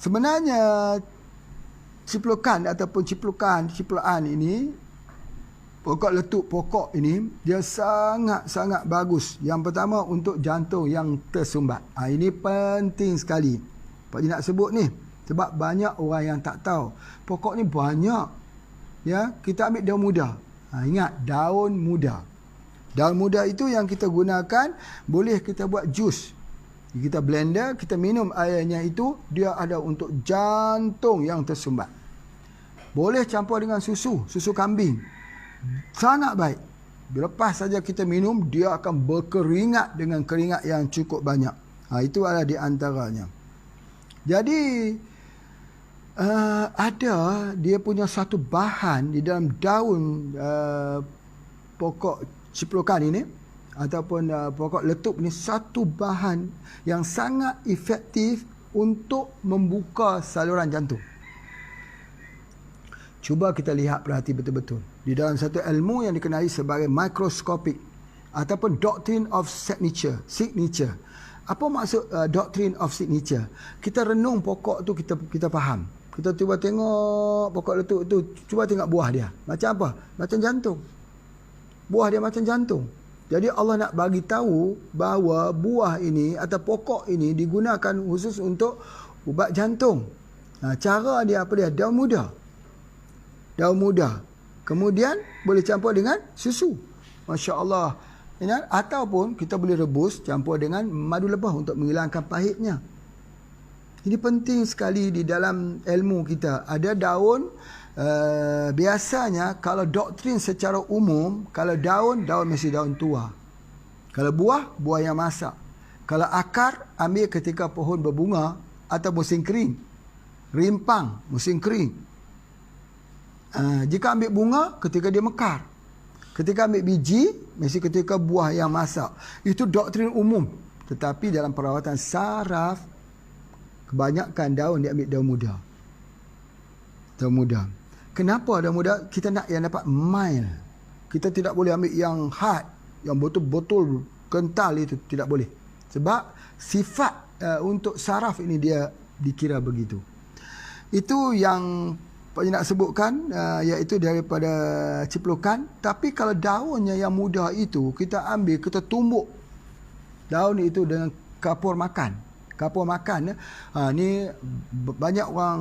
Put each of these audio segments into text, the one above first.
Sebenarnya ciplukan ataupun cipluan ini, pokok letup pokok ini, dia sangat-sangat bagus. Yang pertama untuk jantung yang tersumbat. Ini penting sekali. Pak Haji nak sebut ni, sebab banyak orang yang tak tahu. Pokok ni banyak. Ya, kita ambil daun muda. Ingat, daun muda. Daun muda itu yang kita gunakan, boleh kita buat jus. Kita blender, kita minum airnya itu, dia ada untuk jantung yang tersumbat. Boleh campur dengan susu kambing. Sangat baik. Lepas saja kita minum, dia akan berkeringat dengan keringat yang cukup banyak. Itu adalah di antaranya. Jadi, ada dia punya satu bahan di dalam daun pokok ciplukan ini, ataupun pokok letup ni, satu bahan yang sangat efektif untuk membuka saluran jantung. Cuba kita lihat, perhati betul-betul. Di dalam satu ilmu yang dikenali sebagai microscopic ataupun doctrine of signature. Apa maksud doctrine of signature? Kita renung pokok tu, kita faham. Kita cuba tengok pokok letup tu, cuba tengok buah dia. Macam apa? Macam jantung. Buah dia macam jantung. Jadi Allah nak bagi tahu bahawa buah ini atau pokok ini digunakan khusus untuk ubat jantung. Cara dia apa dia? Daun muda. Kemudian boleh campur dengan susu. Masya Allah. Ataupun kita boleh rebus campur dengan madu lebah untuk menghilangkan pahitnya. Ini penting sekali di dalam ilmu kita. Ada daun, biasanya kalau doktrin secara umum, kalau daun mesti daun tua. Kalau buah yang masak. Kalau akar, ambil ketika pohon berbunga atau musim kering. Rimpang, musim kering. Jika ambil bunga, ketika dia mekar. Ketika ambil biji, mesti ketika buah yang masak. Itu doktrin umum. Tetapi dalam perawatan saraf, kebanyakan daun dia ambil daun muda. Kenapa daun muda? Kita nak yang dapat mild. Kita tidak boleh ambil yang hard, yang betul-betul kental itu. Tidak boleh. Sebab sifat untuk saraf ini dia dikira begitu. Itu yang Pak Haji nak sebutkan, iaitu daripada ciplukan. Tapi kalau daunnya yang muda itu, kita ambil, kita tumbuk daun itu dengan kapur makan. Ni banyak orang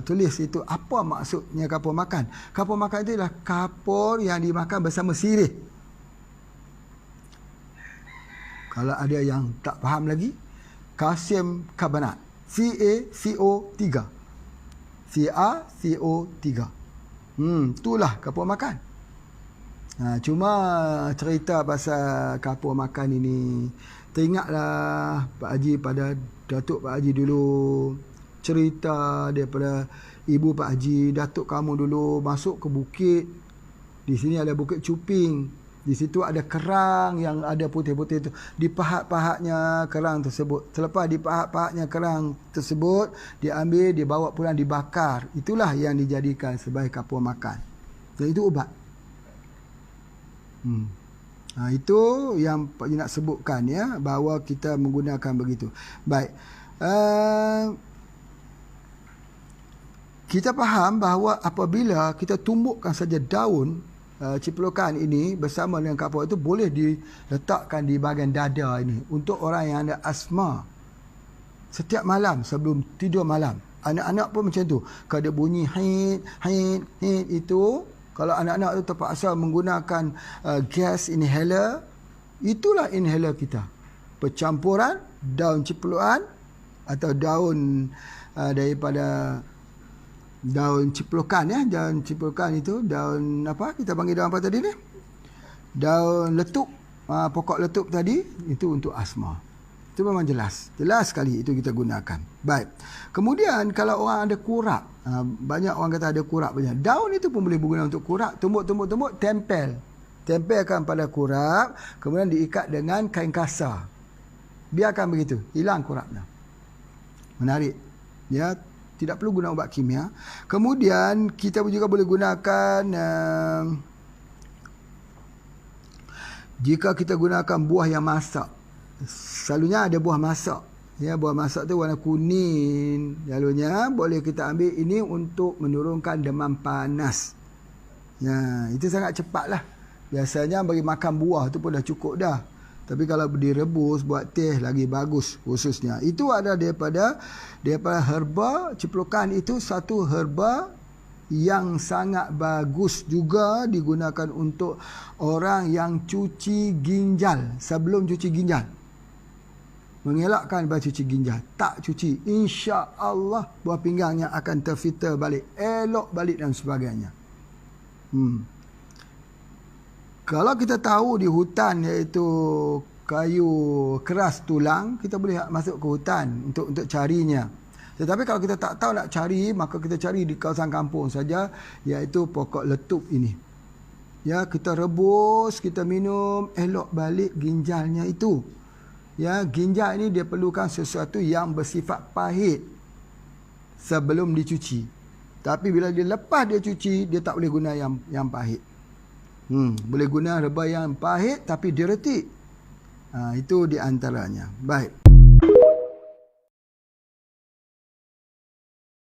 tulis itu, apa maksudnya kapur makan. Kapur makan itu adalah kapur yang dimakan bersama sirih. Kalau ada yang tak faham lagi, kalsium karbonat, CaCO3. Itulah kapur makan. Cuma cerita pasal kapur makan ini, teringatlah Pak Haji pada Datuk Pak Haji dulu, cerita daripada ibu Pak Haji, Datuk kamu dulu masuk ke bukit. Di sini ada Bukit Cuping. Di situ ada kerang yang ada putih-putih itu. Dipahat-pahatnya kerang tersebut. Selepas dipahat-pahatnya kerang tersebut, diambil, dibawa pulang, dibakar. Itulah yang dijadikan sebagai kapur makan. Dan itu ubat. Itu yang Pak Haji nak sebutkan, ya, bahawa kita menggunakan begitu. Baik. Kita faham bahawa apabila kita tumbukkan saja daun ciplukan ini bersama dengan kapur itu, boleh diletakkan di bahagian dada ini untuk orang yang ada asma. Setiap malam sebelum tidur malam, anak-anak pun macam tu. Kalau ada bunyi hit itu, kalau anak-anak itu terpaksa menggunakan gas inhaler, itulah inhaler kita. Percampuran daun ciplukan atau daun daripada daun ciplukan, ya. Daun ciplukan itu daun apa? Kita panggil daun apa tadi ni? Daun letup. Pokok letup tadi itu untuk asma. Itu memang jelas sekali itu kita gunakan. Baik. Kemudian kalau orang ada kurak, banyak orang kata ada kurak banyak. Daun itu pun boleh berguna untuk kurak. Tumbuk, tempelkan pada kurak, kemudian diikat dengan kain kasar. Biarkan begitu, hilang kuraknya. Menarik. Ya. Tidak perlu guna ubat kimia. Kemudian kita juga boleh gunakan, jika kita gunakan buah yang masak. Selalunya ada buah masak. Ya, buah masak tu warna kuning. Lalunya boleh kita ambil ini untuk menurunkan demam panas. Ya, itu sangat cepatlah. Biasanya bagi makan buah tu pun dah cukup dah. Tapi kalau direbus buat teh lagi bagus khususnya. Itu ada daripada herba. Ciplukan itu satu herba yang sangat bagus, juga digunakan untuk orang yang cuci ginjal sebelum cuci ginjal. Mengelakkan daripada cuci ginjal. Tak cuci, insya-Allah buah pinggangnya akan terfilter balik, elok balik dan sebagainya. Kalau kita tahu di hutan iaitu kayu keras tulang, kita boleh masuk ke hutan untuk carinya. Tetapi kalau kita tak tahu nak cari, maka kita cari di kawasan kampung saja, iaitu pokok letup ini. Ya, kita rebus, kita minum, elok balik ginjalnya itu. Ya, ginjal ini dia perlukan sesuatu yang bersifat pahit sebelum dicuci. Tapi bila dia lepas dia cuci, dia tak boleh guna yang pahit. Boleh guna herba yang pahit tapi diretik. Itu di antaranya. Baik.